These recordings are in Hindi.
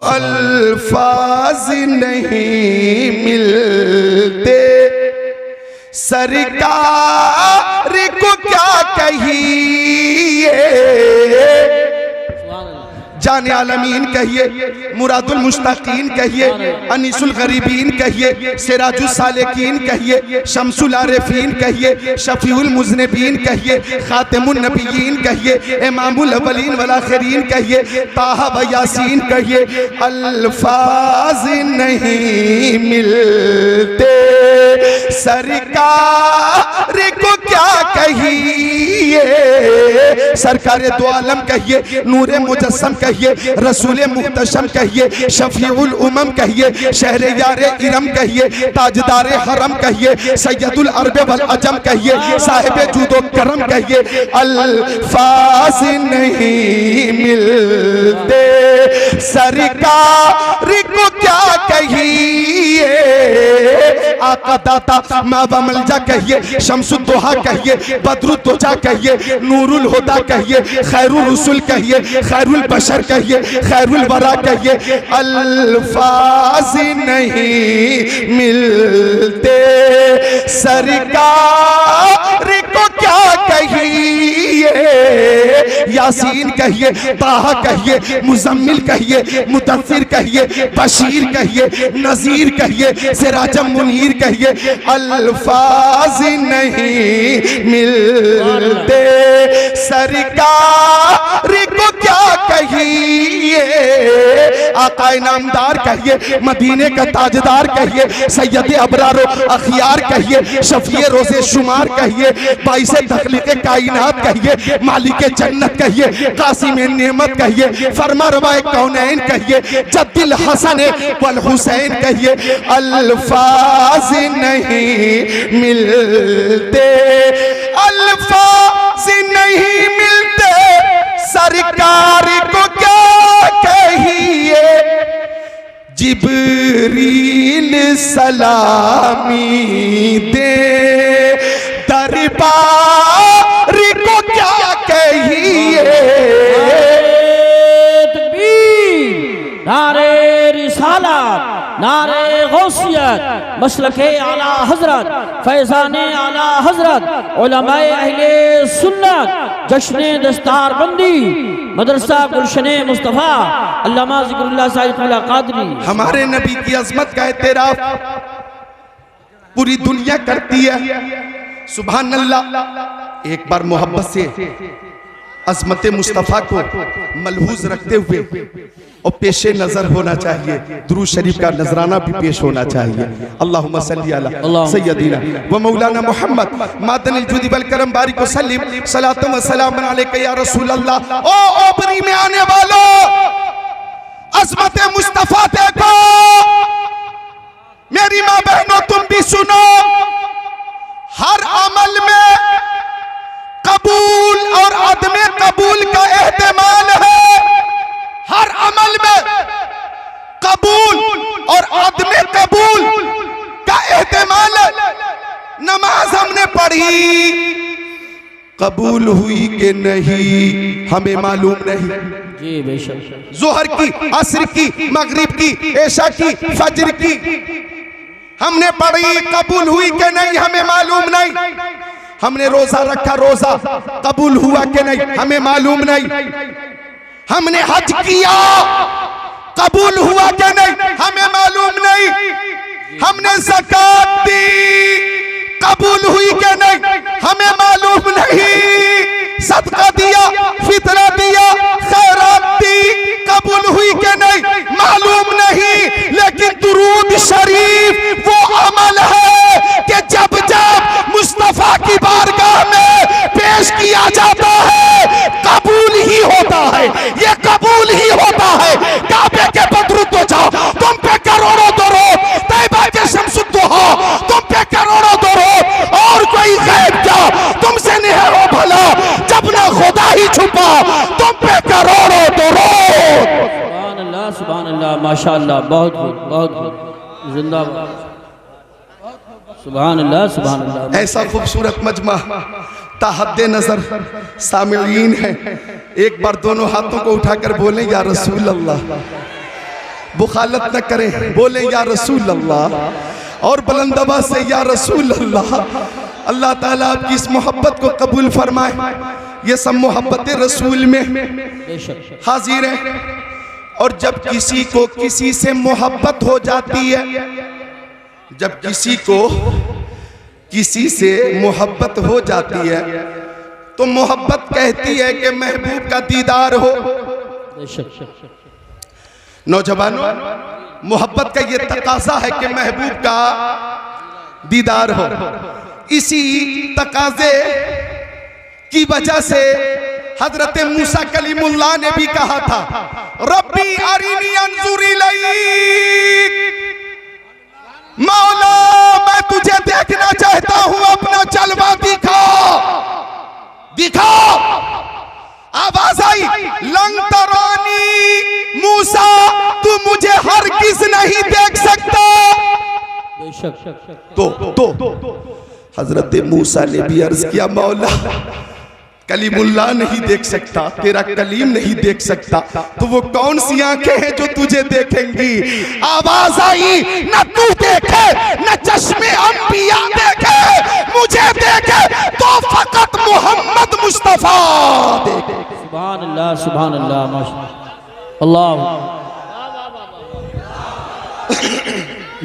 अल्फाज नहीं मिलते, सरकार को क्या कहिए। जाने आलमीन कहिए, मुरादुल मुश्ताकीन कहिए, अनीसुल गरीबीन कहिए, सिराजुल सालिकीन कहिए, शम्सुल आरिफीन कहिए, शफीउल मुज़निबीन कहिए, खातिमुन नबिय्यीन कहिए, इमामुल अव्वलीन वल आखिरीन कहिए, ताहा व यासीन कहिए। अल्फाज नहीं मिलते, सरकार को क्या कहिए। सरकार दो आलम कहिए, नूरे मुजस्सम कहिए, रसूल मुहतशम कहिए, शफीउल उमम कहिए, शहरे यारे इरम कहिए, ताजदारे हरम कहिए, सैयदुल अरब वल अजम कहिए, साहिब जूदो करम कहिए। अल्फाज नहीं मिलते, सरकार को क्या कहिए। आका दाता मावा मलजा कहिए, शम्सुद्दोहा कहिए, बद्रुद्दोजा कहिए, नूरुल हुदा कहिए, खैरुल रसूल कहिए, खैरुल बशर कहिए, खैरुल वरा कहिए। अल्फाज नहीं मिलते, सरकार को क्या कहिए। यासीन कहिए, ताहा कहिए, मुजम्मिल कहिए, मुदस्सिर कहिए, बशीर कहिए, नज़ीर कहिए, सिराजम मुनीर कहिए। अल्फाज नहीं मिलते, सरकार को क्या कहिए। आका इनामदार कहिए, मदीने का ताजदार कहिए, सैयद अबरार अखियार कहिए, शफीए रोज़े शुमार कहिए, बाइसे तख्लीक़े कायनात कहिए, मालिक जन्नत कहिए, कासिम नेमत कहिए, फरमारवाए कौनैन कहिए, जद्दिल हसन वल हुसैन कहिए। अल्फाज नहीं मिलते, अल्फाज नहीं मिलते, सरकार को क्या कहिए। जिब्रील सलामी दे, दरबार को क्या कहिए। नारे रिसालत, नारे गौसियत, मसलके आला हजरत, फैज़ाने आला हजरत, उलमाए अहले सुन्नत, जश्ने दस्तार बंदी, मदरसा गुलशने मुस्तफ़ा, अल्लामा ज़िक्रुल्लाह साहिब क़ादरी। हमारे नबी की अज़मत का एतराफ़ पूरी दुनिया करती है। सुभान अल्लाह। एक बार मोहब्बत से अज़मत मुस्तफ़ा को मलहूज रखते हुए और पेशे नजर होना चाहिए, दुरूद शरीफ का नजराना भी पेश होना चाहिए। अल्लाहुम्मा सल्ली अला सय्यदिना व मौलाना मुहम्मद मादनिल जुदी वल करम बारिक वसल्लिम सलातु व सलाम अलैका या रसूल अल्लाह। ओ ओपरी में आने वालों, अज़मत मुस्तफ़ा देखो। मेरी माँ बहनों तुम भी सुनो। हर अमल में कबूल और अदमे कबूल का एहतिमाल है। हर अमल में कबूल और अदमे कबूल का एहतिमाल है। नमाज हमने पढ़ी, कबूल हुई कि नहीं हमें मालूम नहीं। जी बेशक। जोहर की, असर की, मगरिब की, ऐशा की, फजर की हमने पढ़ी, कबूल हुई कि नहीं हमें मालूम नहीं। हमने रोजा रखा, रोजा कबूल हुआ कि नहीं हमें मालूम नहीं। हमने हज किया, कबूल हुआ कि नहीं हमें मालूम नहीं। हमने ज़कात दी, कबूल हुई कि नहीं हमें मालूम नहीं। सदका दिया, फितरा दिया, खैरात दी, कबूल हुई कि नहीं मालूम नहीं। लेकिन दुरूद शरीफ वो अमल है कि जब जब मुस्तफा की बारगाह में पेश किया जाता है कबूल ही होता है। ये कबूल ही होता है। काबे के बदरुद तो जाओ, तुम पे करोड़ों दरूद, तैयबा के शम्सुद्दोहा तुम पे करोड़ों दरूद, और कोई गैब क्या तुमसे नहीं हो भला जब ना खुदा ही छुपा तुम पे करोड़ों दरूद। सुभान अल्लाह, सुभान अल्लाह, माशाअल्लाह, बहुत खूब, बहुत खूब, जिंदाबाद। सुभान अल्लाह, सुभान अल्लाह। ऐसा खूबसूरत मजमा ताहद्दे नजर सामिलीन है। एक बार दोनों हाथों को उठाकर बोले या रसूल अल्लाह। बुखालत न करें, बोले या रसूल अल्लाह और बुलंद आवाज से या रसूल अल्लाह। अल्लाह ताला आपकी इस मोहब्बत को कबूल फरमाए। ये सब मोहब्बत रसूल में हाजिर है। और जब किसी को किसी से मोहब्बत हो जाती है, जब किसी को किसी से मोहब्बत हो जाती है तो मोहब्बत कहती है कि महबूब का दीदार हो। नौजवानों, मोहब्बत का ये तकाजा है कि महबूब का दीदार हो। इसी तकाजे की वजह से हजरत मूसा कलीमुल्लाह ने भी कहा था, रब्बी अरिनी अंजुर इलैक, मौला मैं तुझे देखना चाहता हूं, अपना जलवा दिखा दिखा। आवाज आई, लंग तरानी मूसा, तू मुझे हरगिज़ नहीं देख सकता। तो हजरत मूसा ने भी अर्ज किया, मौला कलीमुल्लाह नहीं देख सकता, तेरा कलीम नहीं देख सकता, तो वो कौन सी आंखें हैं जो तुझे देखेंगी। आवाज आई, न तू देखे न चश्मे अंबिया देखे, मुझे देखे तो फकत मोहम्मद मुस्तफा देखे। सुभान अल्लाह, सुभान अल्लाह, माशाअल्लाह, अल्लाह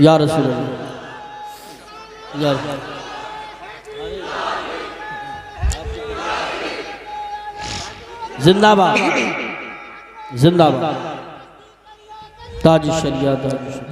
या रसूल अल्लाह, या जिंदाबाद जिंदाबाद, ताज शरिया,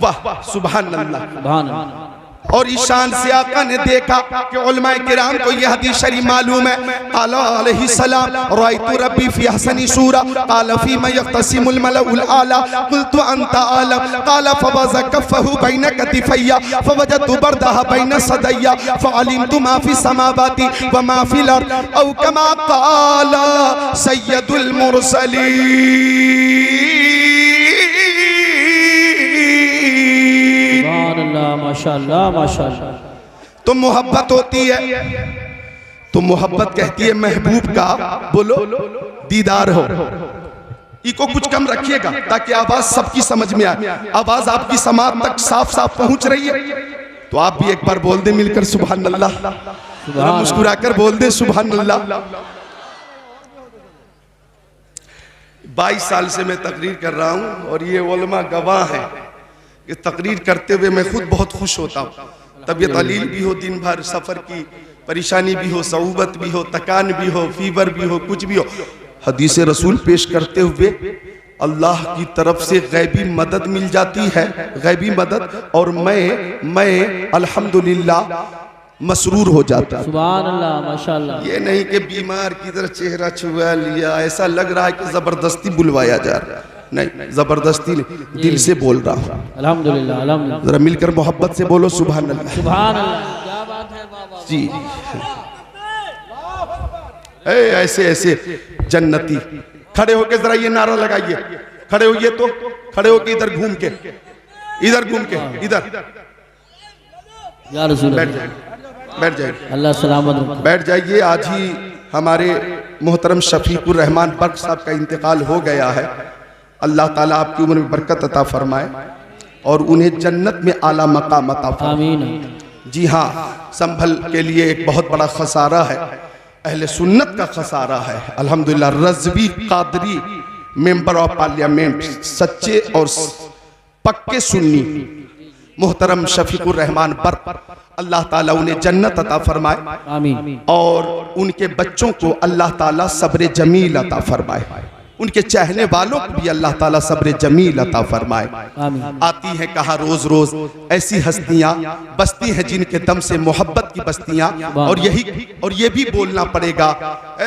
वाह सुभान अल्लाह, सुभान अल्लाह। और इस शान से आका ने देखा कि उलमाए किराम को यह हदीस शरीफ मालूम है। क़ाला अलैहिस्सलाम रायतु रब्बी फी हसनी सूरा क़ाला फीमा यख्तसिमुल मलउल आला क़ुल्तु अंता आलम क़ाला फवज़ा कफ़्फ़हु बैन कतिफ़ैया फवजदतु बरदहा बैन सदैया फ़अलिमतु मा फ़ी समावाति व मा फ़िल अर्द औ कमा क़ाला सय्यदुल मुरसलीन। माशाअल्लाह, माशाअल्लाह। तो मोहब्बत होती है, तो मोहब्बत कहती है महबूब का बोलो दीदार हो। इको कुछ कम रखिएगा ताकि आवाज सबकी समझ में आए। आवाज आपकी समाज तक साफ साफ पहुंच रही है, तो आप भी एक बार बोल दे मिलकर सुभान अल्लाह, मुस्कुराकर बोल दे सुभान अल्लाह। 22 साल से मैं तकरीर कर रहा हूं और ये उलमा गवाह है कि तकरीर करते हुए मैं खुद बहुत खुश होता हूँ। तबीयत अलील भी हो, दिन भर सफ़र की परेशानी भी हो, सऊबत भी हो, तकान भी हो, फीवर भी हो, कुछ भी हो, हदीस रसूल पेश करते हुए अल्लाह की तरफ से गैबी मदद मिल जाती है, गैबी मदद। और मैं अल्हम्दुलिल्लाह मसरूर हो जाता। सुभान अल्लाह, माशाअल्लाह। ये नहीं कि बीमार की तरह चेहरा छुआ लिया, ऐसा लग रहा है कि जबरदस्ती बुलवाया जा रहा है। नहीं, जबरदस्ती नहीं, दिल से बोल रहा हूँ। अल्हम्दुलिल्लाह, अल्हम्दुलिल्लाह। जरा मिलकर मोहब्बत से बोलो सुभान अल्लाह, सुभान अल्लाह। क्या बात है बाबा जी। ऐसे ऐसे जन्नती खड़े होके जरा ये नारा लगाइए, खड़े होइए तो खड़े होके इधर घूम के, इधर घूम के, इधर या रसूल बैठ जाइए, बैठ जाइए, अल्लाह सलामत रखे। बैठ जाइए। आज ही हमारे मोहतरम शफीकुर रहमान बर्क साहब का इंतकाल हो गया है। अल्लाह ताला आपकी उम्र में बरकत अता फरमाए और उन्हें जन्नत में आला मकाम अता फरमाए। आमीन। जी हाँ, संभल के लिए एक बहुत बड़ा खसारा है, अहले सुन्नत का खसारा है। अल्हम्दुलिल्लाह, Razvi Qadri member of parliament, सच्चे और पक्के सुन्नी मोहतरम शफीकुर रहमान बर्क, अल्लाह ताला उन्हें जन्नत अता फरमाए। आमीन। और उनके बच्चों को अल्लाह ताला सब्र जमील अता फरमाए, उनके चाहने वालों को भी अल्लाह ताला सब्र जमील अता फरमाए। आमीन। आती हैं कहाँ रोज रोज ऐसी हस्तियां बसती हैं जिनके दम से मोहब्बत की बस्तियां। और ये भी बोलना पड़ेगा,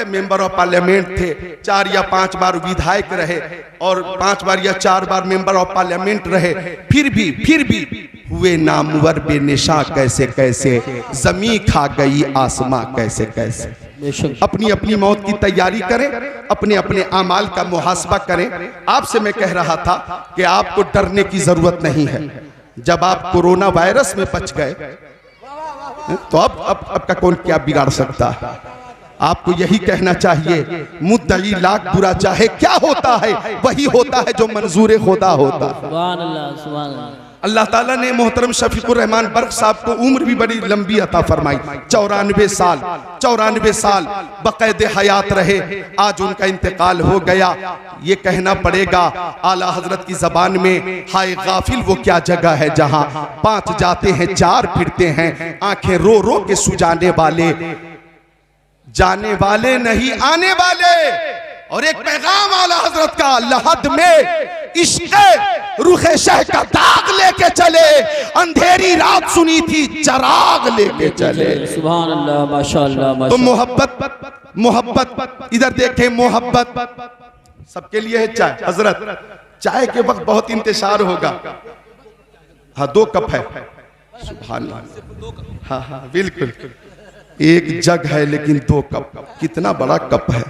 मेंबर ऑफ पार्लियामेंट थे, 4 या 5 बार विधायक रहे और 5 बार या 4 बार मेंबर ऑफ पार्लियामेंट रहे, फिर भी हुए नामवर बेनिशा कैसे कैसे, जमी खा गई आसमां कैसे कैसे। अपनी अपनी मौत की तैयारी करें, अपने अपने आमाल का मुहासबा करें। आपसे मैं कह रहा था कि आपको डरने की जरूरत नहीं है। जब आप कोरोना वायरस में बच गए तो अब का कौन क्या बिगाड़ सकता है। आपको यही कहना चाहिए, मुद्दई लाख बुरा चाहे, क्या होता है वही होता है जो मंजूर खुदा होता है। सुभान अल्लाह, सुभान अल्लाह। अल्लाह ताला ने मोहतरम शफीकुर रहमान बर्क साहब को उम्र भी बड़ी लंबी अता फरमाई, 94 साल बक़ैद हयात रहे। आज उनका इंतकाल हो गया। ये कहना पड़ेगा आला हजरत की जबान में, हाय गाफिल वो क्या जगह है जहां 5 जाते हैं 4 फिरते हैं, आंखें रो रो के सुजाने वाले, जाने वाले नहीं आने वाले। और एक पैगाम आला हजरत का, लहद में इश्क़ रुखे शह का दाग लेके चले, अंधेरी रात सुनी थी चराग लेके चले। सुभान अल्लाह, माशाअल्लाह। तो मोहब्बत इधर देखें, मोहब्बत सबके लिए है। चाय हजरत, चाय के वक्त बहुत इंतजार होगा। हाँ 2 कप है, सुभान अल्लाह। हाँ हाँ बिल्कुल, एक जग है लेकिन 2 कप, कितना बड़ा कप है।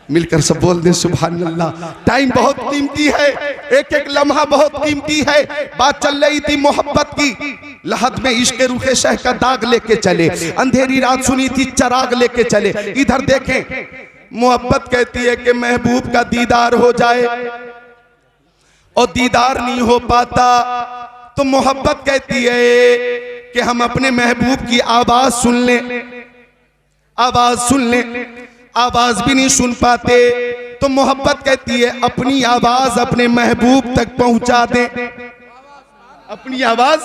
मिलकर सब बोल दें सुभान अल्लाह। टाइम बहुत कीमती है, एक एक लम्हा बहुत कीमती है। बात चल रही थी मोहब्बत की, लहद में इश्क़ रुखे शह का दाग लेके चले, अंधेरी रात सुनी थी चराग लेके चले। इधर देखें, मोहब्बत कहती है कि महबूब का दीदार हो जाए और दीदार नहीं हो पाता, तो मोहब्बत कहती है कि हम अपने महबूब की आवाज सुन लें, आवाज सुन लें, आवाज भी नहीं सुन पाते, तो मोहब्बत कहती है अपनी आवाज अपने महबूब तक पहुंचा दें। अपनी आवाज,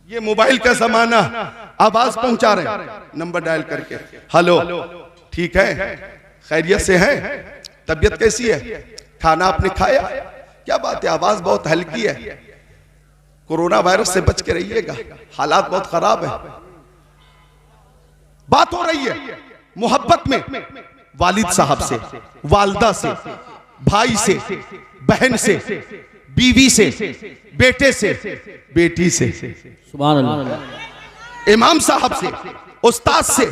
ये मोबाइल का जमाना, आवाज पहुंचा रहे हैं नंबर डायल करके। हेलो, ठीक है, खैरियत से हैं, तबीयत कैसी है, खाना आपने खाया, क्या बात है, आवाज बहुत हल्की है, कोरोना वायरस से बच के रहिएगा, हालात बहुत खराब है। बात हो रही है मोहब्बत में, वालिद साहब से, वालदा से, भाई से, बहन से, बीवी से, बेटे से, बेटी से, सुभान अल्लाह, इमाम साहब से, उस्ताद से।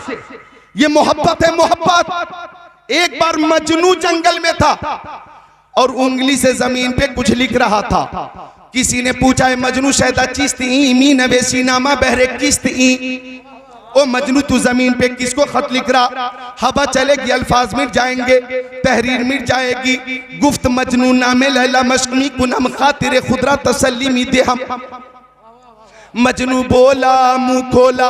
ये मोहब्बत है, मोहब्बत। एक बार मजनू जंगल में था और उंगली से जमीन पे कुछ लिख रहा था। किसी ने पूछा है मजनू शहदा चिस्त ई मी नवेसी नामा बहरे किस्त ई, ओ मजनू तू जमीन पे किसको खत लिख रहा? हवा चलेगी अल्फाज मिट जाएंगे, तहरीर मिट जाएगी, गुफ्त मजनू नामे लैला मशमी कुनम खातिर खुदरा तसल्ली मी दे हम। मजनू बोला मुंह खोला,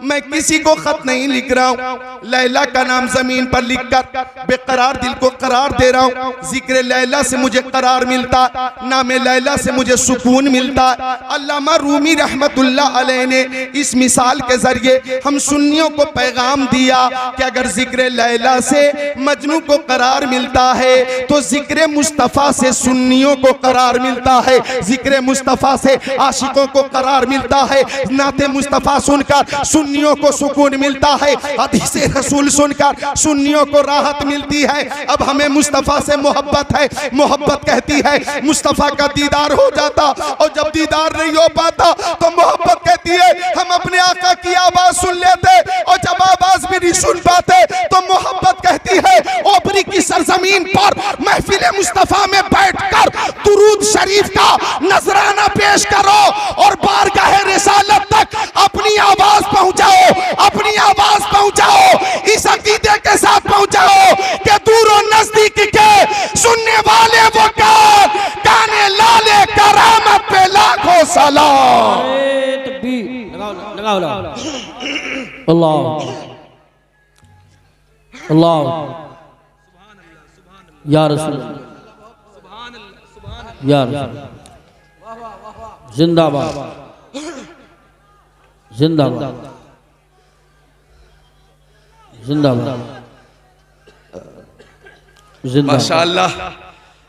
मैं किसी को खत नहीं लिख रहा हूँ, लैला का नाम जमीन पर लिखकर बेकरार दिल को करार दे रहा हूँ। जिक्र लैला से मुझे करार मिलता, नामे लैला से मुझे सुकून मिलता। अल्लामा रूमी रहमतुल्लाह अलैह ने इस मिसाल के जरिए हम सुन्नियों को पैगाम दिया कि अगर जिक्र लैला से मजनू को करार मिलता है तो जिक्र मुस्तफ़ा से सुन्नियों को करार मिलता है, जिक्र मुस्तफ़ा से आशिकों को करार मिलता है, नाते मुस्तफ़ा सुनकर सुन्नियों को सुकून मिलता है, हदीसे रसूल सुनकर सुन्नियों को राहत मिलती है। अब हमें मुस्तफ़ा से मोहब्बत है, मोहब्बत कहती है मुस्तफ़ा का दीदार हो जाता, और जब दीदार नहीं हो पाता तो मोहब्बत कहती है हम अपने आका की आवाज सुन लेते, और जब आवाज भी नहीं सुन पाते तो मोहब्बत कहती है ओबरी की सरजमीन पर महफिल मुस्तफ़ा में बैठकर दुरूद शरीफ का नजराना पेश करो और बारगाह रिसालत तक अपनी आवाज पहुंचाओ, अपनी आवाज पहुंचाओ, इस अकीदे के साथ पहुंचाओ कि दूर और नजदीक के सुनने वाले वो काने लाले करामत पे लाखों सलाम। लगाओ अल्लाह अल्लाह या रसूल या रसूल, जिंदाबाद जिंदाबाद जिंदाबाद जिंदाबाद। माशाअल्लाह,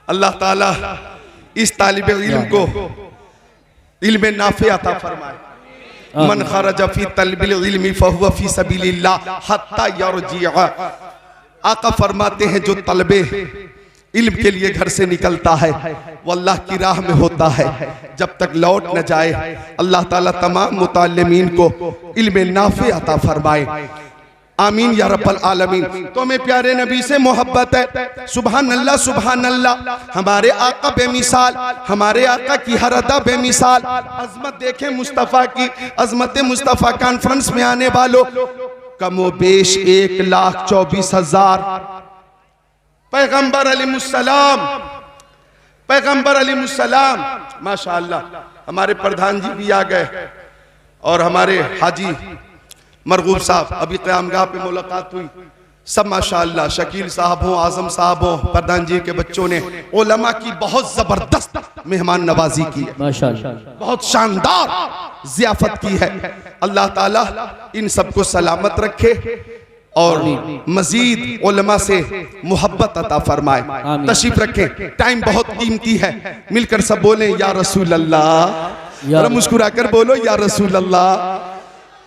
अल्लाह ताला इस तालिब इल्म को इल्म नाफे अता फरमाए। मन खरज फी तलबिल इल्मी फहुवा फी सबीलिल्लाह हत्ता यरजिअ। आका फरमाते हैं जो तलबे इल्म के लिए घर से निकलता है वो अल्लाह की राह में होता है, जब तक लौट न जाए। अल्लाह ताला तमाम मुताल्लिमीन को इल्म नाफे अता फरमाए। आमीन या रब्बल आलमीन। तो हमें प्यारे नबी से मोहब्बत है। सुभान अल्लाह सुभान अल्लाह। हमारे आका बेमिसाल, हमारे आका की हर अदा बेमिसाल। अजमत देखें मुस्तफ़ा की, अजमत मुस्तफ़ा कॉन्फ्रेंस में आने वालों, कमोबेश 1,24,000 पैगंबर अलैहिस्सलाम, पैगंबर अलैहिस्सलाम माशाअल्लाह। हमारे प्रधान जी भी आ गए और हमारे हाजी मरगूब साहब, अभी क़यामगाह पे मुलाकात हुई, सब माशाअल्लाह। शकील साहब हो, आजम साहब हो, प्रधान जी के बच्चों ने उलमा की बहुत जबरदस्त मेहमान नवाजी की है, माशाअल्लाह, बहुत शानदार ज़ियाफत की है। अल्लाह ताला इन सबको सलामत रखे और मजीद उलमा से मोहब्बत अता फरमाए। तशरीफ रखें, टाइम बहुत कीमती है। मिलकर सब बोलें या रसूल अल्लाह, और मुस्कुरा कर बोलो या रसूल अल्लाह।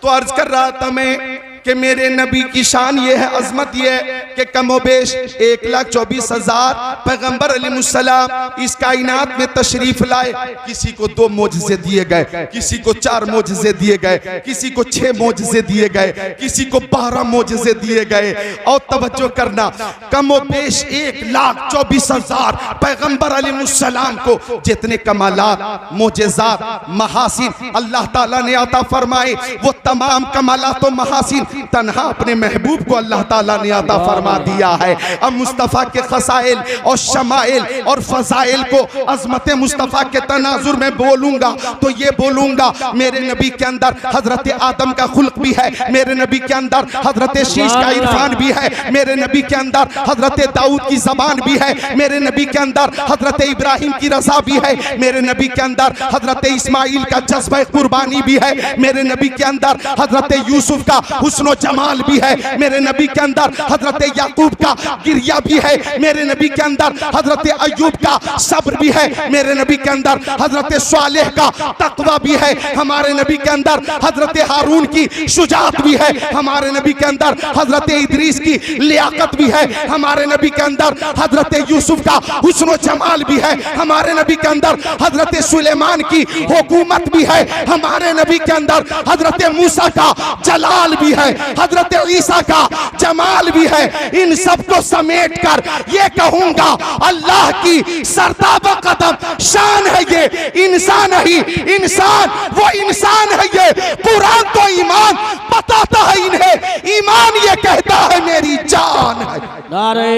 तो अर्ज कर रहा था मैं कि मेरे नबी की शान ये है, अजमत ये है कि कमोबेश 1,24,000 पैगंबर अलैहिस्सलाम इस कायनात में तशरीफ लाए। किसी को 2 मोजज़े दिए गए, किसी को 4 मोजज़े दिए गए, किसी को 6 मोजज़े दिए गए, किसी को 12 मोजज़े दिए गए। और तवज्जो करना, कमोबेश 1,24,000 पैगंबर अलैहिस्सलाम को जितने कमालात, मोजज़ात, महासिन अल्लाह ताला ने अता फरमाए, वो तमाम कमालात और महासिन तन्हा अपने महबूब को अल्लाह ताला ने अता फरमा दिया है। अब मुस्तफ़ा के खसाइल और शमाइल और फजाइल को अज़मत मुस्तफ़ा के तनाजुर में बोलूंगा तो ये बोलूंगा, मेरे नबी के अंदर हजरत आदम का खुल्क भी है, मेरे नबी के अंदर हजरत शीश का इरफान भी है, मेरे नबी के अंदर हजरत दाऊद की जबान भी है, मेरे नबी के अंदर हजरत इब्राहिम की रज़ा भी है, मेरे नबी के अंदर हजरत इस्माइल का जज्बा कुर्बानी भी है, मेरे नबी के अंदर हजरत यूसुफ का हुस्नो जमाल भी है, मेरे नबी के अंदर हजरत याकूब का गिरिया भी है, मेरे नबी के अंदर हजरत अय्यूब का सब्र भी है, मेरे नबी के अंदर हजरत सालेह का तकवा भी है, हमारे नबी के अंदर हजरत हारून की शुजाअत भी है, हमारे नबी के अंदर हजरत इदरीस की लियाकत भी है, हमारे नबी के अंदर हजरत यूसुफ का हुस्नो जमाल भी है, हमारे नबी के अंदर हजरत सुलेमान की हुकूमत भी है, हमारे नबी के अंदर हजरत मूसा का जलाल भी है, हजरत ईसा का जमाल भी है। इन सबको समेट कर ये कहूंगा, अल्लाह की सरताबा कदम शान है ये, इंसान ही इंसान, वो इंसान है ये। कुरान तो ईमान बताता है इन्हें, ईमान ये कहता है मेरी जान है। नारे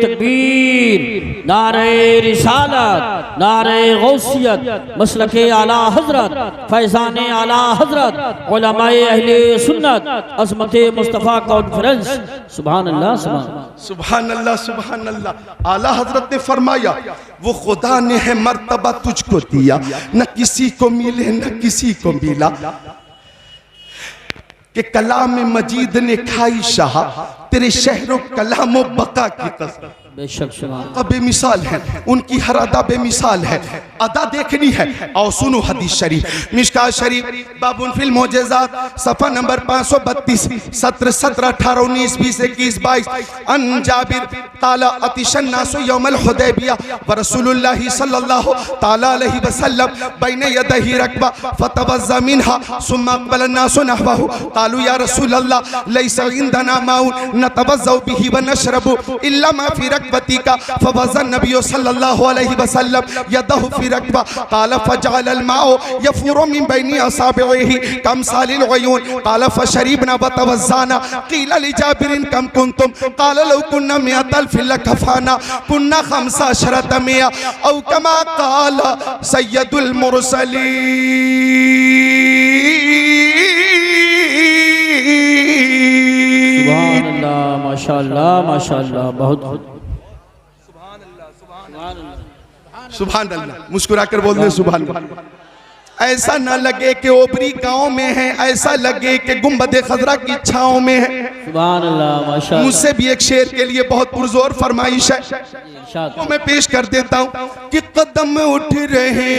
तकबीर, नारे रिसालत, नारे गौसियत, मसलके आला हजरत, फैज़ाने आला हजरत, उलमाए अहले सुन्नत, अज़मत मुस्तफ़ा कॉन्फ्रेंस। सुभान अल्लाह, सुभान अल्लाह, सुभान अल्लाह। आला हजरत ने फरमाया, वो खुदा ने है मर्तबा तुझको दिया, न किसी को मिले न किसी को मिला, कि कलाम मजीद ने खाई शाह, तेरे शहरों कलामो बका की कसम। बेशक बेमिसाल है, उनकी हर अदा बेमिसाल है। अदा देखनी है और सुनो हदीस शरीफ, मिशकात शरीफ बाबुल फिल मोजेज़ात, सफ़ा नंबर 532, 17, 17, 18, 19, 20, 21, 22। अन जाबिर ताला अतिशन नासु यौमल हुदैबिया व रसूलुल्लाहि सल्लल्लाहु ताला अलैहि वसल्लम बैन यदैहि रकबा फतवज़्ज़ा मिनहा सुम्मा अक़बल अन्नासु नहवहु क़ालू या रसूलल्लाह लैसा इंदना माउन नतवज़्ज़उ बिही व नशरबु इल्ला मा फी रकबतिका फवज़्ज़ा नबी सल्लल्लाहु अलैहि वसल्लम यदहु फी रकबा क़ाल फजअल अल माउ यफूरु मिन बैनि असाबिही कमसालिल उयून क़ाल फशरिबना व तवज़्ज़ाना क़ील लिजाबिर कम कुंतुम क़ाल लौ कुन्ना मिअतल फिल कफाना कुन्ना खम्सा अशरत मिया औ कमा क़ाल सय्यदुल मुरसलीन। सुभान अल्लाह, माशाअल्लाह, माशाअल्लाह, बहुत सुभान अल्लाह। मुस्कुरा कर बोल दे सुभान अल्लाह। ऐसा न लगे कि ओबरी गांव में है, ऐसा लगे कि गुंबद खजरा की छांव में है। सुभान अल्लाह, माशाअल्लाह। मुझसे भी एक शेर के लिए बहुत पुरजोर फरमाइश है, तो मैं पेश कर देता हूँ कि कदम उठ रहे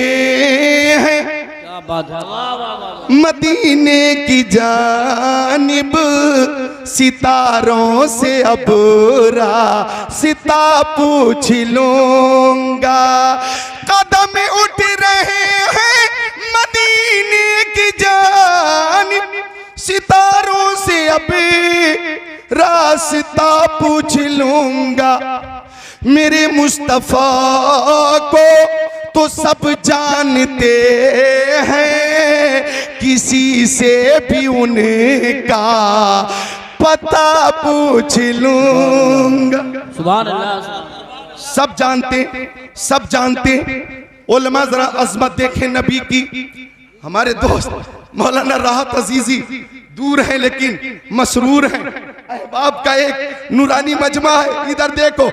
हैं क्या बात है, मदीने की जानिब सितारों से अब रास्ता पूछ लूंगा। कदम उठ रहे हैं मदीने की जानिब सितारों से अब रास्ता पूछ लूंगा, मेरे मुस्तफा को तो सब जानते हैं, किसी से भी उनका पता पूछ लूंगा। सुभान अल्लाह। सब जानते, सब जानते। उलमा जरा अजमत देखें नबी की। हमारे दोस्त मौलाना राहत अजीजी दूर हैं लेकिन मसरूर हैं। अहबाब का एक नूरानी मजमा है, इधर देखो।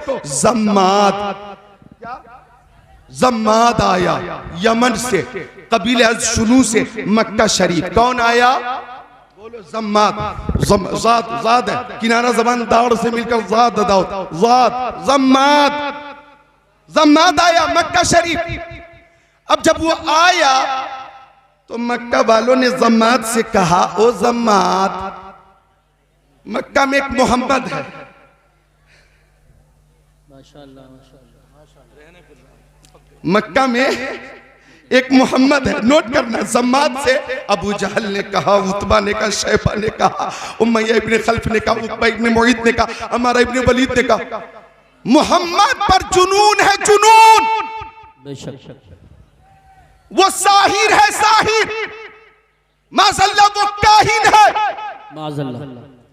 जम्माद आया यमन से, कबीले अज़शुनू से मक्का शरीफ। कौन आया? बोलो जम्माद। ज़ाद है, किनारा ज़बान दाड़ से मिलकर ज़ाद जम्माद आया मक्का शरीफ। अब जब वो आया तो मक्का वालों ने जम्माद से कहा, ओ जम्माद, मक्का में एक मोहम्मद है। मक्का में एक मोहम्मद है, नोट करना। जम्माद से अबू जहल ने कहा, उतबा ने कहा, शैबा ने कहा, उमैया इब्ने खल्फ ने कहा, उतबा इब्ने मुईद ने कहा, अमारा इब्ने वलीद ने कहा, मोहम्मद पर जुनून है, जुनून। वो साहिर है, साहिर। माज़अल्लाह वो काहिन है, माज़अल्लाह।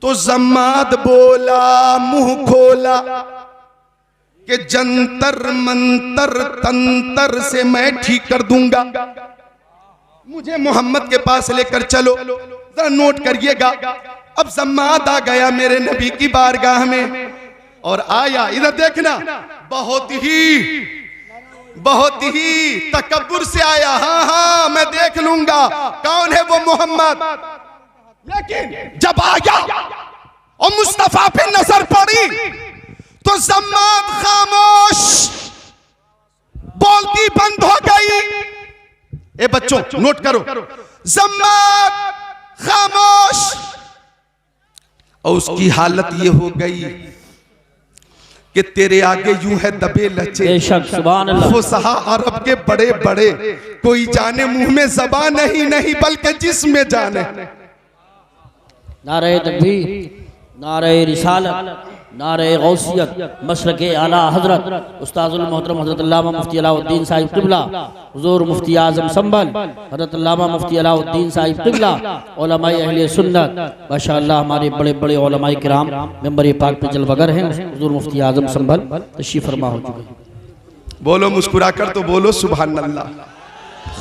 तो जम्माद बोला, मुंह खोला कि जंतर मंतर तंतर से मैं ठीक कर दूंगा, मुझे मोहम्मद के पास लेकर चलो। जरा नोट करिएगा। अब जम्माद आ गया मेरे नबी की बारगाह में और आया, इधर देखना, बहुत ही तकब्बुर से आया। हाँ हाँ मैं देख लूंगा कौन है वो मोहम्मद। लेकिन जब आया और मुस्तफा पे नजर पड़ी तो जम्माद खामोश, बोलती बंद हो गई। ए बच्चों नोट करो, जम्माद खामोश। और उसकी हालत ये हो गई कि तेरे आगे यूं है दबे लचे। सुभान अल्लाह। फुसहा अरब के बड़े बड़े, कोई जाने मुंह में ज़बान नहीं बल्कि जिस्म में जाने। नारे तकबीर, नारे रिसालत, नारे गौसियत, मशरक़े आला हजरत उस्ताजुल मोहतरम हजरत अल्लामा मुफ्ती अलाउद्दीन साहिब क़िबला, हुज़ूर मुफ्ती आज़म संभल हजरत अल्लामा मुफ्ती अलाउद्दीन साहिब क़िबला, उलमाए अहले सुन्नत माशाअल्लाह, हमारे बड़े बड़े उलमाए किराम मेंबर पाक पे जलवगर हैं। हुज़ूर मुफ्ती आज़म संभल तशरीफ़ फरमा हो चुके हैं। बोलो मुस्कुरा कर तो बोलो सुभान अल्लाह,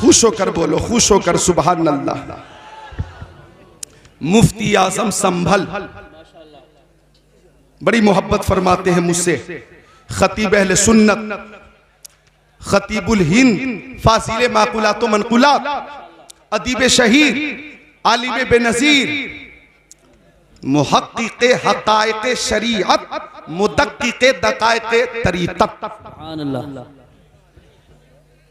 खुश होकर बोलो, खुश होकर सुभान अल्लाह। मुफ्ती आज़म संभल बड़ी मोहब्बत फरमाते हैं मुझसे। खतीब अहले सुन्नत, खतीबुल हिंद, फासिले माकुलात व मनकुलात, अदीब शहीर, आलिम बेनज़ीर, मुहक्किक़े हक़ाइक़े शरीअत, मुदक्किक़े दक़ाइक़े तरीक़त,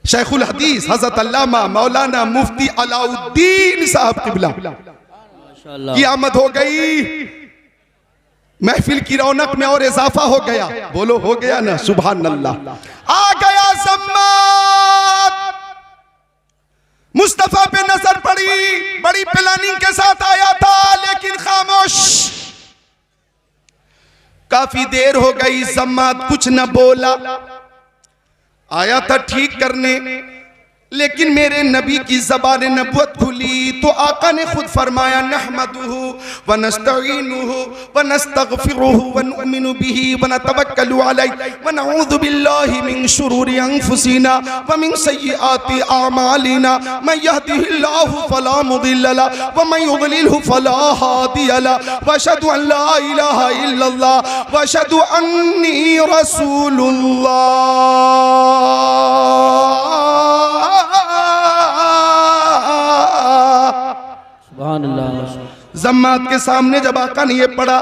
शेखुल हदीस हज़रत अल्लामा मौलाना मुफ्ती अलाउद्दीन साहब क़िबला की आमद हो गई। महफिल की रौनक में और इजाफा हो गया। बोलो हो गया ना, सुभान अल्लाह। आ गया जम्माद, मुस्तफा पे नजर पड़ी, बड़ी प्लानिंग के साथ आया था लेकिन खामोश। काफी देर हो गई, जम्माद कुछ न बोला। आया था ठीक करने, लेकिन मेरे नबी की ज़बान नबुवत खुली तो आका ने खुद फरमाया, नहमदुहु व नस्तईनुहु व नस्तगफिरुहु व नुमिनु बिही व नतवक्कलु अलैहि व नऊज़ु बिल्लाहि मिन शुरूरि अनफुसिना व मिन सय्यिआति अमालिना, मन यहदिहिल्लाहु फला मुदिल्ल लहु व मन युद्लिलहु फला हादिय लहु, व अशहदु अन ला इलाहा इल्लल्लाह व अशहदु अन्नी रसूलुल्लाह। जम्माद के सामने जब आका ने ये पढ़ा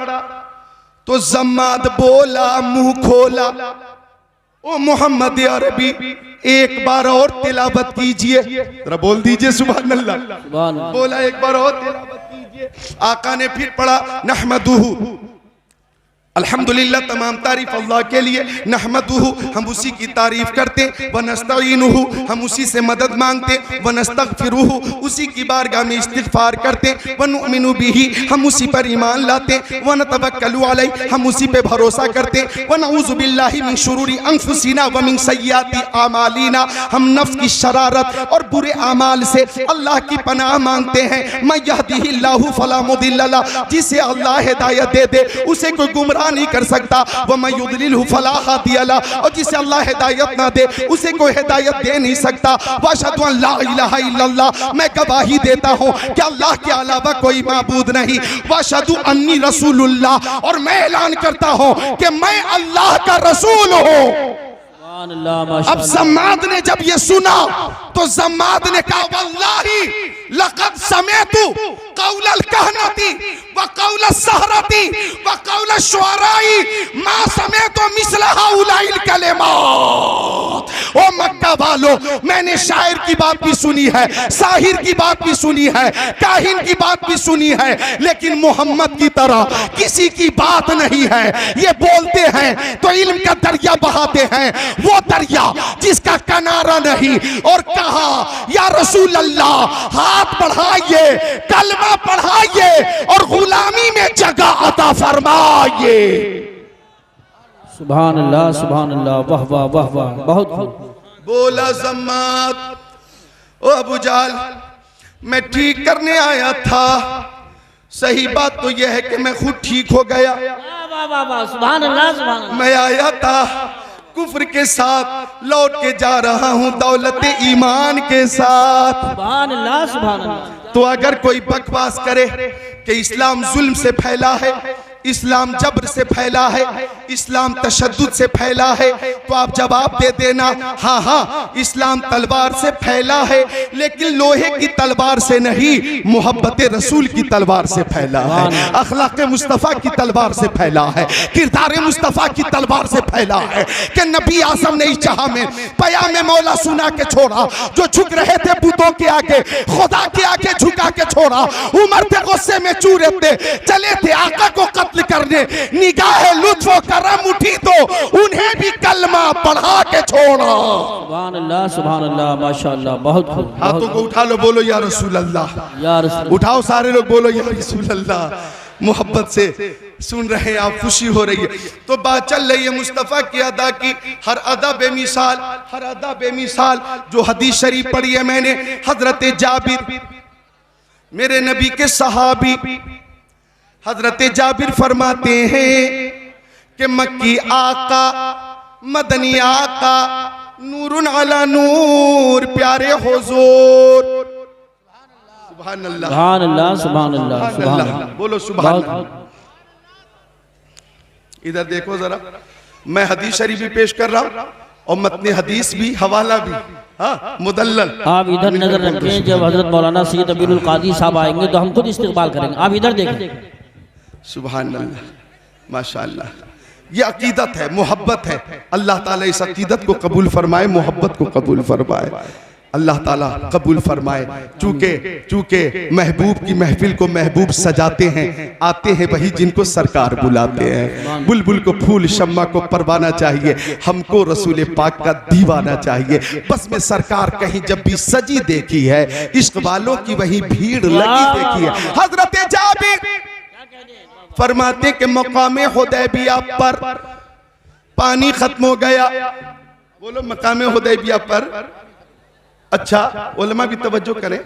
तो जम्माद बोला, मुंह खोला, ओ मोहम्मद अरबी एक बार और तिलावत कीजिए। जरा बोल दीजिए सुभान अल्लाह। बोला एक बार और तिलावत कीजिए। आका ने फिर पढ़ा, नहमदुहु अल्हम्दुलिल्लाह, तमाम तारीफ अल्लाह के लिए। नहमदुहु, हम उसी की तारीफ करते। व नस्तईनुहु, हम उसी से मदद मांगते। व नस्तगफिरुहु, उसी की बारगाह में इस्तिगफार करते। व नुमिनु बिही, हम उसी पर ईमान लाते। व नतवक्कलु अलैहि, हम उसी पे भरोसा करते। व नऊज़ु बिल्लाहि मिन शुरूरि अनफुसिना व मिन सय्याति आमालिना, हम नफ्स की शरारत और बुरे अमाल से अल्लाह की पनाह मांगते हैं। मैं यहदिहिल्लाहु फला मुदिल्ल लह, जिसे अल्लाह हिदायत दे दे उसे कोई गुमराह नहीं कर सकता। व मैं युद्लिलहु फला हादिय लह, और जिसे अल्लाह हिदायत ना दे उसे कोई हिदायत दे नहीं सकता। व अशहदु अन ला इलाहा इल्लल्लाह, मैं गवाही देता हूँ कि अल्लाह के अलावा कोई माबूद नहीं। व अशहदु अन्नी रसूलुल्लाह, और मैं ऐलान करता हूँ कि मैं अल्लाह का रसूल हूँ। अब जम्माद ने जब ये सुना तो जम्माद ने कहा, वल्लाही लक़द समेतु क़ौलल कहनती व क़ौलस सहरती व क़ौलश शुअराई मा समेतु मिस्ल हाउलाइल कलिमात। ओ मक्का वालों, मैंने शायर की बात भी सुनी है, साहिर की बात भी सुनी है, काहिन की बात भी सुनी है, लेकिन मोहम्मद की तरह किसी की बात नहीं है। ये बोलते हैं तो इल्म का दरिया बहाते हैं, वो दरिया जिसका किनारा नहीं। और कहा, या रसूल अल्लाह, हाथ बढ़ाइए, कलमा पढ़ाइए और गुलामी में जगह अता फरमाइए। सुभान अल्लाह, सुभान अल्लाह, वाह वाह वाह वाह, बहुत बोला जम्माद, ओ अबू जाल, मैं ठीक करने आया था। सही बात तो यह है कि मैं खुद ठीक हो गया। वाह वाह वाह, सुभान अल्लाह, सुभान अल्लाह। मैं आया था कुफ्र के साथ, लौट के जा रहा हूं दौलत ईमान के साथ। सुभान अल्लाह, सुभान अल्लाह। तो अगर कोई बकवास करे कि इस्लाम जुल्म से फैला है, इस्लाम जबर से फैला है, इस्लाम तशद्दुद से फैला है, तो आप जवाब दे देना, हाँ हाँ, इस्लाम तलवार से फैला है, लेकिन लोहे की तलवार से नहीं, मोहब्बत रसूल की तलवार से फैला है, अखलाक मुस्तफ़ा की तलवार से फैला है, किरदार मुस्तफ़ा की तलवार से फैला है। कि नबी आज़म ने इस जहां में पयामे मौला सुना के छोड़ा, जो झुक रहे थे बुतों के आगे, खुदा के आगे झुका के छोड़ा। उमर थे गुस्से में चूरे थे, चले थे आका को करने, निगाह लुत्फ और करम उठी तो उन्हें भी कलमा पढ़ा के छोड़ा। सुभान अल्लाह, सुभान अल्लाह, माशाअल्लाह, बहुत खूब। हाथों को उठा लो, बोलो या रसूल अल्लाह, या रसूल। उठाओ सारे लोग, बोलो या रसूल अल्लाह। मोहब्बत से सुन रहे हैं आप, खुशी हो रही है। तो बात चल रही है मुस्तफ़ा की अदा की, हर अदा बेमिसाल, हर अदा बेमिसाल। जो हदीस शरीफ पढ़ी है मैंने, हजरत जाबिर, मेरे नबी के सहाबी, हजरत जाबिर फरमाते हैं कि मक्की आका, मदनी आका, नूरुन अला नूर, प्यारे हुजूर। सुभान अल्लाह, सुभान अल्लाह, सुभान अल्लाह, सुभान अल्लाह, बोलो सुभान अल्लाह। इधर देखो जरा, मैं हदीस शरीफ भी पेश कर रहा हूँ और मतने हदीस भी, हवाला भी, हाँ, मुदल्लल। आप इधर नजर रखें, जब हजरत मौलाना सैयद अमीरुल कादी साहब आएंगे तो हम खुद इस्तेकबाल करेंगे। आप इधर देखें। सुभान अल्लाह, माशाअल्लाह, ये अकीदत है, मोहब्बत है। अल्लाह ताला इस अकीदत को कबूल फरमाए, मोहब्बत को कबूल फरमाए, अल्लाह ताला कबूल फरमाए। चूँकि महबूब की महफिल को महबूब सजाते हैं, आते हैं वही जिनको सरकार बुलाते हैं। बुलबुल को फूल, शम्मा को परवाना चाहिए, हमको रसूल पाक का दीवाना चाहिए। बस में सरकार कहीं जब भी सजी देखी है, इश्क वालों की वही भीड़ लगी देखी है। हजरत जाबिर फरमाते कि मकामे हुदैबिया पर पानी खत्म हो गया। बोलो मकामे हुदैबिया पर। अच्छा, उलमा भी तवज्जो करें।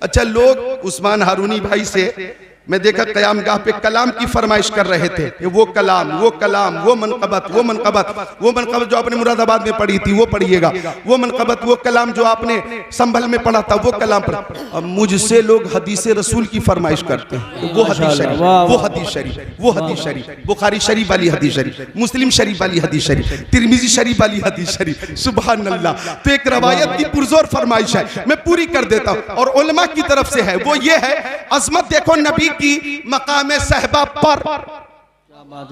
अच्छा, लोग उस्मान हारूनी भाई से मैं देखा क़यामगाह पे कलाम की फरमाइश कर रहे थे कि वो कलाम, वो कलाम, वो मनक़बत, वो मनक़बत, वो मनक़बत जो आपने मुरादाबाद में पढ़ी थी वो पढ़िएगा, वो मनक़बत, वो कलाम जो आपने संभल में पढ़ा था वो कलाम पढ़ा। अब मुझसे लोग हदीस रसूल की फरमाइश करते हैं, वो हदीस शरीफ, वो हदीस शरीफ, वो हदीस शरीफ, बुखारी शरीफ वाली हदीस शरीफ, मुस्लिम शरीफ वाली हदीस शरीफ, तिरमिज़ी शरीफ वाली हदीस शरीफ। सुभान अल्लाह। तो एक रवायत की पुरजोर फरमाइश है, मैं पूरी कर देता हूँ और उलमा की तरफ से है। वो ये है, अज़मत देखो नबी की मकामे सहबा पर,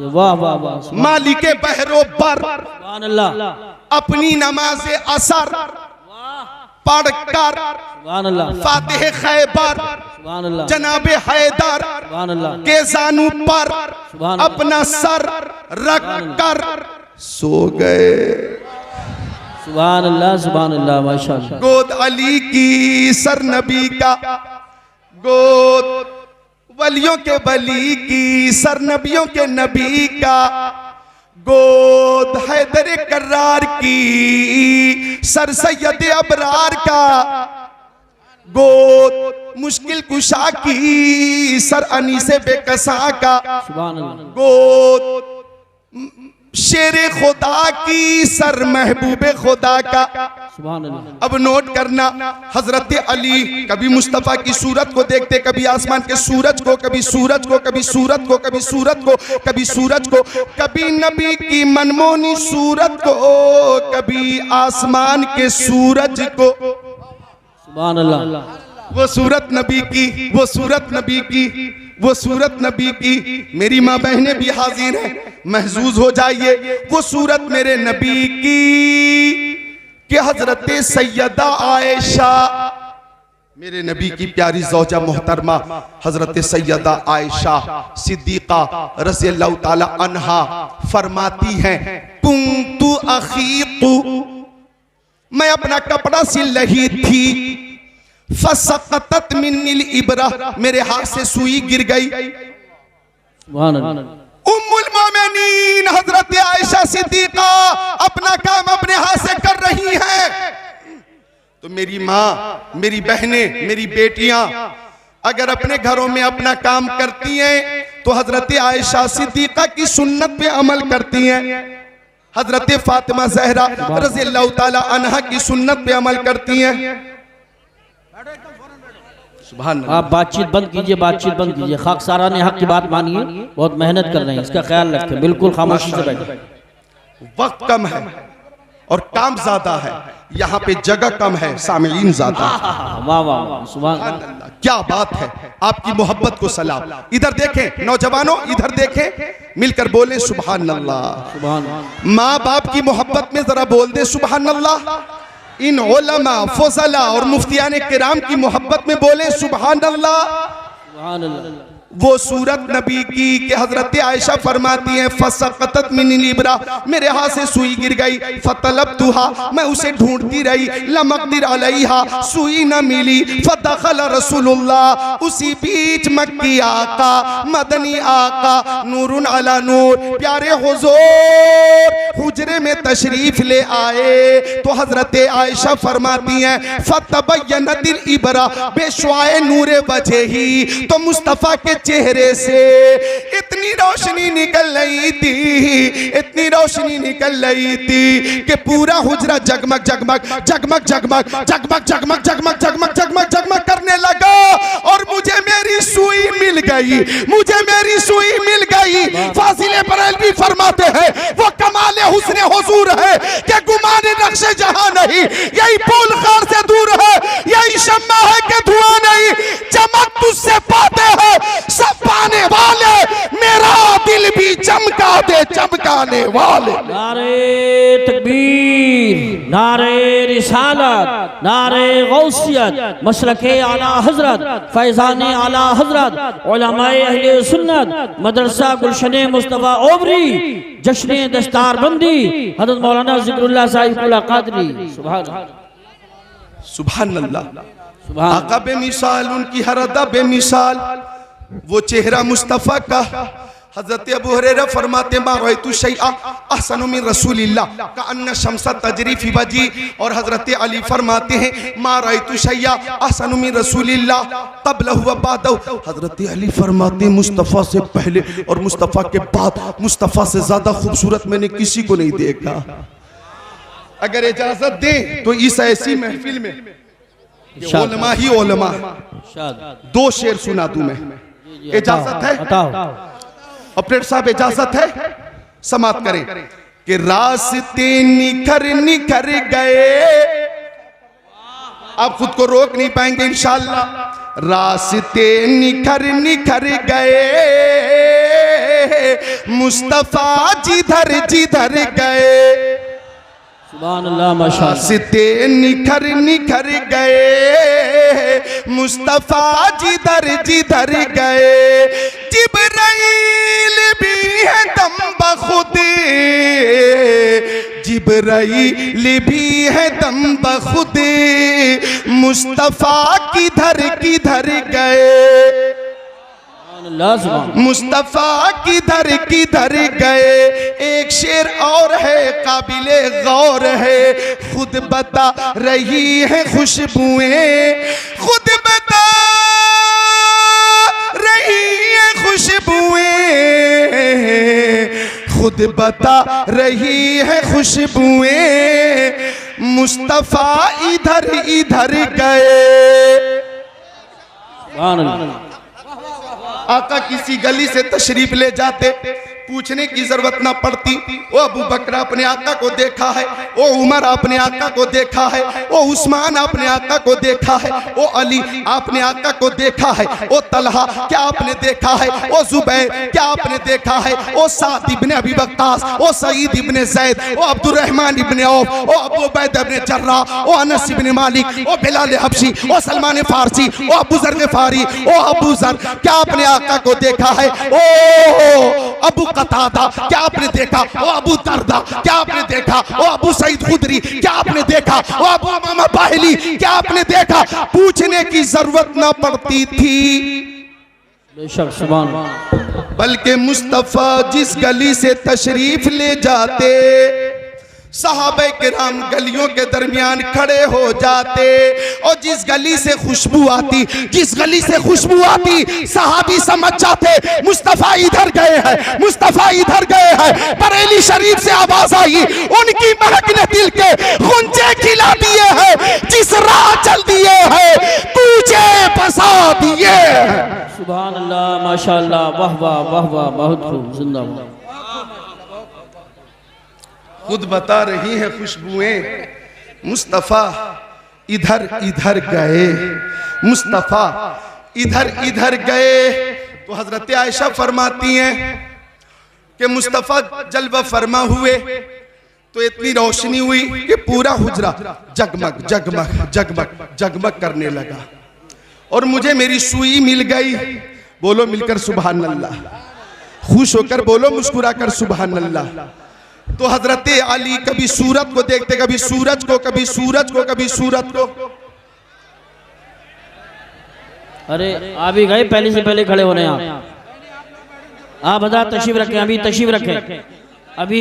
वाह वाह वाह, मालिके बहरो पर, सुभान अल्लाह, अपनी नमाज़े असर, पढ़कर सुभान अल्लाह, फातिह खैबर सुभान अल्लाह, जनाबे हैदर सुभान अल्लाह, के जानू पर सुभान अल्लाह, अपना सर रख कर सो गए। सुभान अल्लाह, सुभान अल्लाह, माशाअल्लाह। गोद अली की सर नबी का, गोद वलियों के वली की सर नबियों के नबी का, गोद हैदर कर्रार की सर सैयद अबरार का, गोद मुश्किल कुशा की सर अनीसे बेकसा का, सुभान अल्लाह, गोद शेरे खुदा की सर महबूबे खुदा का। सुभान अल्लाह। अब नोट करना, हजरत अली कभी मुस्तफ़ा की सूरत को देखते, कभी आसमान के सूरज को, कभी सूरज को, कभी सूरत को, कभी सूरत को, कभी सूरज को, कभी नबी की मनमोनी सूरत को, कभी आसमान के सूरज को। सुभान अल्लाह। वो सूरत नबी की, वो सूरत नबी की, वो सूरत नबी की। मेरी माँ बहनें भी हाजिर हैं, महजूज हो जाइए। वो सूरत मेरे नबी की कि हजरत सैयदा आयशा, मेरे नबी की प्यारी ज़ौजा मोहतरमा हजरत सैयदा आयशा सिद्दीक़ा रज़ी अल्लाह ताला अन्हा फरमाती हैं, कुन्तु अखीतु, मैं अपना कपड़ा सिल रही थी, फसक़तत मिन्निल इब्रा, मेरे हाथ से सुई गिर गई। सुभान अल्लाह। उम्मुल मोमिनीन हजरत आयशा सिद्दीक़ा अपना काम अपने हाथ से कर रही हैं, तो मेरी माँ, मेरी बहनें, मेरी बेटियां अगर अपने घरों में अपना काम करती हैं तो हजरत आयशा सिद्दीक़ा की सुन्नत पे अमल करती हैं, हजरत फातिमा ज़हरा रज़ी अल्लाह ताला अन्हा की सुन्नत पे अमल करती हैं। आप बातचीत बंद कीजिए, बातचीत बंद कीजिए। खाकसाराने हक की बात मानिए, बहुत मेहनत कर रहे हैं, इसका ख्याल रखें, बिल्कुल खामोशी से बैठे। वक्त कम है और काम ज्यादा है, यहाँ पे जगह कम है, सामीन ज्यादा है। वाह वाह, सुभान अल्लाह, क्या बात है, आपकी मोहब्बत को सलाम। इधर देखें नौजवानों, इधर देखें, मिलकर बोले सुभान अल्लाह। सुभान अल्लाह। माँ बाप की मोहब्बत में जरा बोल दे सुभान अल्लाह। इन उलमा, फज़ला और मुफ्तियाने किराम की मोहब्बत में बोले सुभान अल्लाह। सुभान अल्लाह। वो सूरत नबी की कि हजरत आयशा फरमाती हैं, फसक़तत मिन्निल इब्रा, मेरे हाथ से सुई गिर गई, फतलबतुहा, मैं उसे ढूंढती रही, लम अक़दिर अलैहा, सुई न मिली, फदख़ल रसूलुल्लाह, उसी बीच मक्की आका, मदनी आका, नूरुन अला नूर, प्यारे हुज़ूर हुजरे में तशरीफ ले आए, तो हजरत आयशा फरमाती हैं, फतबय्यनतिल इब्रा बेशवाए नूरे वजही, तो मुस्तफ़ा के चेहरे से इतनी रोशनी निकल रही थी, इतनी रोशनी निकल रही थी कि पूरा हुजरा जगमग जगमग जगमग जगमग जगमग जगमग जगमग जगमग जगमग जगमग करने लगा, और मुझे मेरी सुई मिल गई, मुझे मेरी सुई मिल गई। फाजिले बरेलवी फरमाते हैं, वो कमाले हुस्ने हुजूर है कि गुमाने नक्शे जहां नहीं, यही फूल खार से दूर है, यही शम्मा है कि धुआं नहीं, चमक तुझसे पाते हैं सब पाने वाले, मेरा दिल भी चमका दे चमकाने वाले। नारे तकबीर, नारे रिसालत, नारे गौसियत, मशरके आला हजरत, फैजाने आला हजरत, उलमाए अहले सुन्नत, मदरसा गुलशने मुस्तफ़ा ओबरी, जश्ने दस्तारबंदी, हज़रत मौलाना ज़िक्रुल्लाह साहिब कादरी। सुभान सुभान अल्लाह। सुभान आका बेमिसाल, उनकी हर अदा बेमिसाल, वो चेहरा मुस्तफ़ा का। हज़रत अबू हुरैरा फरमाते मा रअयतु शैअ अहसनु मिन रसूलिल्लाह कअन्न शम्सा तजरी फी वजी, और हज़रत अली फरमाते हैं मा रअयतु शैअ अहसनु मिन रसूलिल्लाह क़ब्लहु व बअदहु। हज़रत अली फरमाते मुस्तफ़ा से पहले और मुस्तफ़ा के बाद मुस्तफ़ा से ज़्यादा खूबसूरत मैंने किसी को नहीं देखा। अगर इजाज़त दें तो इस ऐसी महफिल में उलमा ही उलमा, दो शेर सुना दूं मैं, इजाजत है? ऑपरेटर साहब इजाजत है? समाप्त करें कि रास्ते निखर निखर गए, आप खुद को रोक नहीं पाएंगे इंशाअल्लाह। रास्ते निखर निखर गए, मुस्तफा जिधर जिधर गए, सुभान अल्लाह माशाअल्लाह। रास्ते निखर निखर गए मुस्तफा जिधर जिधर गए, जिब्राइल भी है दम बखुदे, जिब्राइल भी है दम बखुदे, मुस्तफा किधर किधर गए, मुस्तफा किधर किधर गए। एक शेर और है काबिले गौर है, खुद बता रही है खुशबुएं, खुद बता रही है खुशबुएं, खुद बता रही है खुशबुएं, मुस्तफा इधर इधर गए। आका किसी गली से तशरीफ ले जाते, पूछने की जरूरत ना पड़ती, ओ अबू बकर अपने आका को देखा है, ओ उमर अपने आका को देखा है, ओ उस्मान अपने आका को देखा है, ओ अली आपने आका को देखा है, ओ तलहा क्या आपने देखा है, ओ जुबैर क्या आपने देखा है, ओ साद इब्ने अबी वक्कास, ओ सईद इब्ने ज़ैद, ओ अब्दुर्रहमान इब्ने औफ, ओ अबू उबैदा इब्ने जर्राह, ओ अनस इब्ने मालिक, ओ बिलाल हबशी, ओ सलमान फारसी, ओ अबू ज़र ग़िफ़ारी, ओ अबू ज़र क्या आपने आका को देखा है, ओ अबू कतादा क्या आपने देखा, ओ अबू दरदा क्या आपने देखा, ओ अबू सईद खुदरी क्या आपने देखा, ओ अबू उमामा बाहिली क्या आपने देखा। पूछने की जरूरत ना पड़ती थी, बेशक सुभान अल्लाह। बल्कि मुस्तफा जिस गली से तशरीफ ले जाते, सहाबे किराम गलियों के दरमियान खड़े हो जाते, और जिस गली से खुशबू आती, जिस गली से खुशबू आती, सहाबी समझ जाते मुस्तफा इधर गए हैं, मुस्तफा इधर गए हैं। बरेली शरीफ से आवाज आई, उनकी महक ने दिल के गुंजे खिला दिए हैं, जिस राह चल दिए हैं तुझे बसा दिए। सुभान अल्लाह माशाअल्लाह, वाह वाह वाह वाह, बहुत खूब, जिंदाबाद। खुद बता रही है खुशबुएं, मुस्तफा इधर इधर गए, मुस्तफा इधर इधर गए। तो हजरत आयशा फरमाती हैं कि मुस्तफा जलवा फरमा हुए तो इतनी रोशनी हुई कि पूरा हुजरा जगमग जगमग जगमग जगमग करने लगा, और मुझे मेरी सुई मिल गई। बोलो मिलकर सुभान अल्लाह, खुश होकर बोलो, मुस्कुराकर सुभान अल्लाह। तो हजरत अली कभी सूरत को देखते, कभी सूरज को, कभी सूरज को, कभी सूरत को। अरे आप ही गए, पहले से पहले खड़े हो रहे हैं आप बता तशरीफ रखें, अभी तशरीफ रखें अभी।